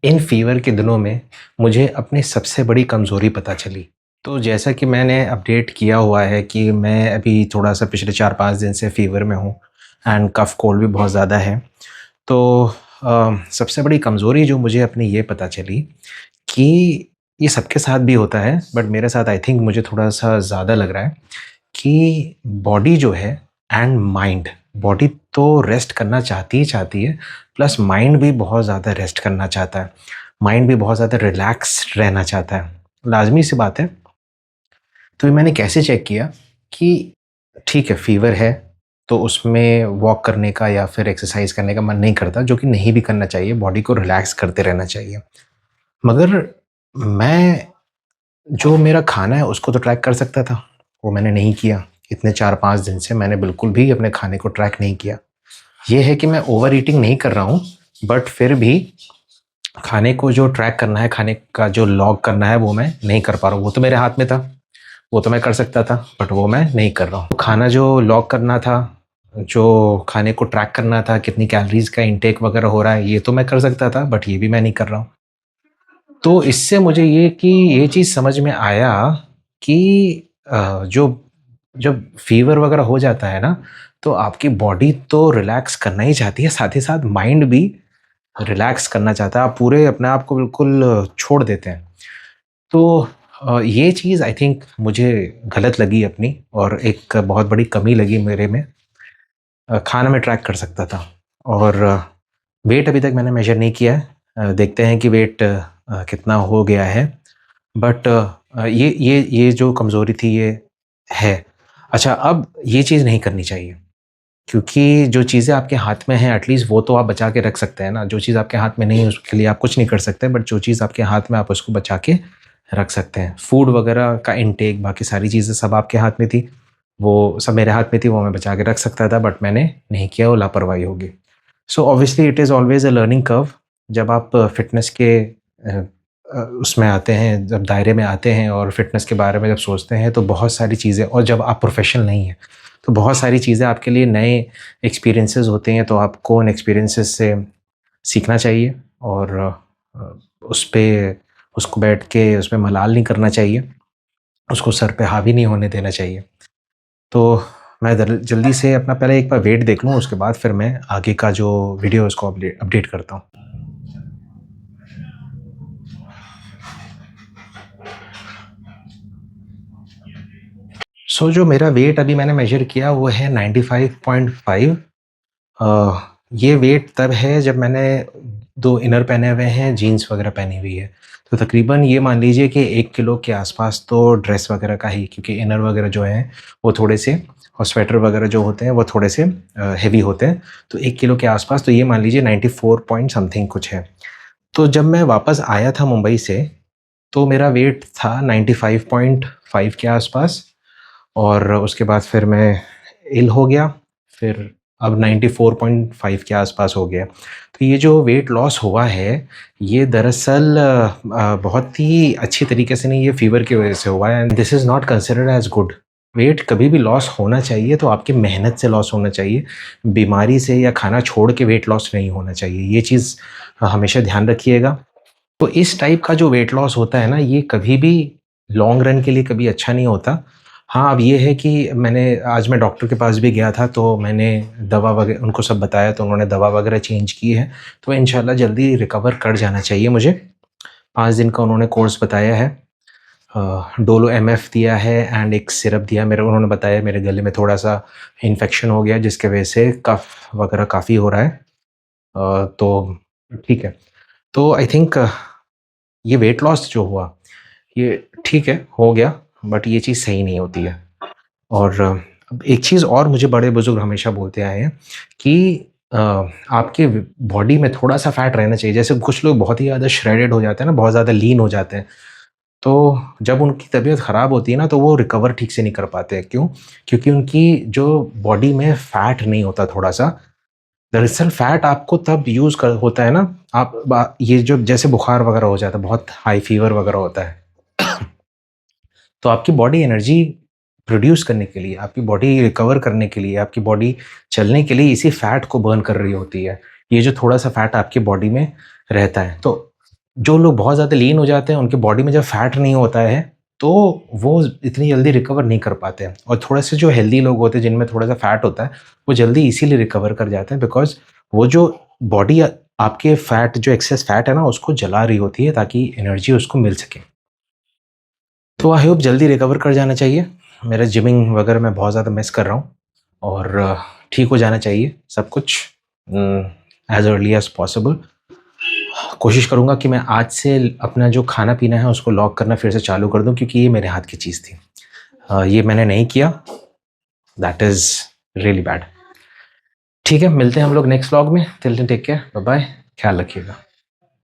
इन fever के दिनों में मुझे अपनी सबसे बड़ी कमज़ोरी पता चली। तो जैसा कि मैंने अपडेट किया हुआ है कि मैं अभी थोड़ा-सा पिछले 4-5 दिन से फीवर में हूँ एंड कफ़ कोल्ड भी बहुत ज़्यादा है। तो सबसे बड़ी कमज़ोरी जो मुझे अपनी ये पता चली कि ये सबके साथ भी होता है, बट मेरे साथ आई थिंक मुझे थोड़ा-सा ज़्यादा लग रहा है कि बॉडी जो है एंड माइंड, बॉडी तो रेस्ट करना चाहती ही चाहती है, प्लस माइंड भी बहुत ज़्यादा रेस्ट करना चाहता है। माइंड भी बहुत ज़्यादा रिलैक्स रहना चाहता है। लाज़मी सी बात है। तो ये मैंने कैसे चेक किया कि ठीक है, फ़ीवर है, तो उसमें वॉक करने का या फिर एक्सरसाइज़ करने का मन नहीं करता, जो कि नहीं भी करना चाहिए, बॉडी को रिलैक्स करते रहना चाहिए। मगर मैं जो मेरा खाना है उसको तो ट्रैक कर सकता था, वो मैंने नहीं किया। इतने 4-5 दिन से मैंने बिल्कुल भी अपने खाने को ट्रैक नहीं किया। ये है कि मैं ओवर ईटिंग नहीं कर रहा हूँ, बट फिर भी खाने को जो ट्रैक करना है, खाने का जो लॉग करना है, वो मैं नहीं कर पा रहा हूँ। वो तो मेरे हाथ में था, वो तो मैं कर सकता था, बट वो मैं नहीं कर रहा हूँ। खाना जो लॉग करना था, जो खाने को ट्रैक करना था, कितनी कैलोरीज़ का इंटेक वगैरह हो रहा है, ये तो मैं कर सकता था, बट ये भी मैं नहीं कर रहा हूँ। तो इससे मुझे ये चीज़ समझ में आया कि जो जब फ़ीवर वगैरह हो जाता है ना, तो आपकी बॉडी तो रिलैक्स करना ही चाहती है, साथ ही साथ माइंड भी रिलैक्स करना चाहता है। आप पूरे अपने आप को बिल्कुल छोड़ देते हैं। तो ये चीज़ आई थिंक मुझे गलत लगी अपनी, और एक बहुत बड़ी कमी लगी मेरे में। खाना मैं ट्रैक कर सकता था, और वेट अभी तक मैंने मेज़र नहीं किया है। देखते हैं कि वेट कितना हो गया है। बट ये जो कमज़ोरी थी ये है। अच्छा, अब ये चीज़ नहीं करनी चाहिए, क्योंकि जो चीज़ें आपके हाथ में हैं एटलीस्ट वो तो आप बचा के रख सकते हैं ना। जो चीज़ आपके हाथ में नहीं है उसके लिए आप कुछ नहीं कर सकते, बट जो चीज़ आपके हाथ में आप उसको बचा के रख सकते हैं। फूड वगैरह का इंटेक, बाकी सारी चीज़ें सब आपके हाथ में थी। वो सब मेरे हाथ में थी, वो मैं बचा के रख सकता था, बट मैंने नहीं किया, वो लापरवाही होगी। So obviously it is always a learning curve. जब आप फ़िटनेस के उसमें आते हैं, जब दायरे में आते हैं और फ़िटनेस के बारे में जब सोचते हैं, तो बहुत सारी चीज़ें, और जब आप प्रोफ़ेशनल नहीं हैं, तो बहुत सारी चीज़ें आपके लिए नए एक्सपीरियंसेस होते हैं, तो आपको उन एक्सपीरियंसेस से सीखना चाहिए, और उस पे उसको बैठ के उसमें मलाल नहीं करना चाहिए, उसको सर पे हावी नहीं होने देना चाहिए। तो मैं जल्दी से अपना पहले एक बार वेट देख लूँ, उसके बाद फिर मैं आगे का जो वीडियो है उसको अपडेट करता हूँ। जो मेरा वेट अभी मैंने मेज़र किया वो है 95.5। ये वेट तब है जब मैंने 2 इनर पहने हुए हैं, जीन्स वगैरह पहनी हुई है। तो तकरीबन ये मान लीजिए कि 1 किलो के आस-पास तो ड्रेस वगैरह का ही, क्योंकि इनर वगैरह जो हैं वो थोड़े से, और स्वेटर वगैरह जो होते हैं वो थोड़े से हेवी होते हैं। तो 1 किलो के आस-पास, तो ये मान लीजिए 94 पॉइंट समथिंग कुछ है। तो जब मैं वापस आया था मुंबई से, तो मेरा वेट था 95.5 के आस-पास, और उसके बाद फिर मैं इल हो गया, फिर अब 94.5 के आसपास हो गया। तो ये जो वेट लॉस हुआ है, ये दरअसल बहुत ही अच्छी तरीके से नहीं, ये फ़ीवर की वज़ह से हुआ है, and this is not considered as good. Weight कभी भी लॉस होना चाहिए तो आपकी मेहनत से लॉस होना चाहिए, बीमारी से या खाना छोड़ के वेट लॉस नहीं होना चाहिए। ये चीज़ हमेशा ध्यान रखिएगा। तो इस टाइप का जो वेट लॉस होता है ना, ये कभी भी लॉन्ग रन के लिए कभी अच्छा नहीं होता। हाँ, अब ये है कि आज मैं डॉक्टर के पास भी गया था, तो मैंने दवा वगैरह उनको सब बताया, तो उन्होंने दवा वगैरह चेंज की है। तो इंशाल्लाह जल्दी रिकवर कर जाना चाहिए मुझे। 5 दिन का उन्होंने कोर्स बताया है। डोलो एमएफ दिया है एंड एक सिरप दिया। मेरे उन्होंने बताया मेरे गले में थोड़ा-सा इन्फेक्शन हो गया, जिसकी वजह से कफ़ वगैरह काफ़ी हो रहा है। तो ठीक है। तो आई थिंक ये वेट लॉस जो हुआ, ये ठीक है, हो गया, बट ये चीज़ सही नहीं होती है। और अब एक चीज़ और मुझे बड़े-बुज़ुर्ग हमेशा बोलते आए हैं कि आपके बॉडी में थोड़ा-सा फैट रहना चाहिए। जैसे कुछ लोग बहुत ही ज़्यादा श्रेडेड हो जाते हैं ना, बहुत ज़्यादा लीन हो जाते हैं, तो जब उनकी तबीयत ख़राब होती है ना, तो वो रिकवर ठीक से नहीं कर पाते हैं। क्यों? क्योंकि उनकी जो बॉडी में फैट नहीं होता थोड़ा-सा। दरअसल फैट आपको तब यूज़ कर होता है ना, आप बा ये जो जैसे बुखार वग़ैरह हो जाता है, बहुत हाई फ़ीवर वग़ैरह होता है, तो आपकी बॉडी एनर्जी प्रोड्यूस करने के लिए, आपकी बॉडी रिकवर करने के लिए, आपकी बॉडी चलने के लिए इसी फैट को बर्न कर रही होती है। ये जो थोड़ा-सा फैट आपकी बॉडी में रहता है। तो जो लोग बहुत ज़्यादा लीन हो जाते हैं, उनके बॉडी में जब फैट नहीं होता है, तो वो इतनी जल्दी रिकवर नहीं कर पाते हैं। और थोड़े से जो हेल्दी लोग होते हैं, जिनमें थोड़ा-सा फैट होता है, वो जल्दी इसीलिए रिकवर कर जाते हैं, बिकॉज़ वो जो बॉडी आपके फैट जो एक्सेस फैट है ना, उसको जला रही होती है ताकि एनर्जी उसको मिल सके। तो आई होप जल्दी रिकवर कर जाना चाहिए। मेरा जिमिंग वगैरह मैं बहुत ज़्यादा मिस कर रहा हूँ और ठीक हो जाना चाहिए सब कुछ एज़ अर्ली एज़ पॉसिबल। कोशिश करूँगा कि मैं आज से अपना जो खाना-पीना है उसको लॉक करना फिर से चालू कर दूँ, क्योंकि ये मेरे हाथ की चीज़ थी। ये मैंने नहीं किया, दैट इज़ रियली बैड। ठीक है, मिलते हैं हम लोग नेक्स्ट व्लॉग में। Till then take care, bye bye, ख्याल रखिएगा।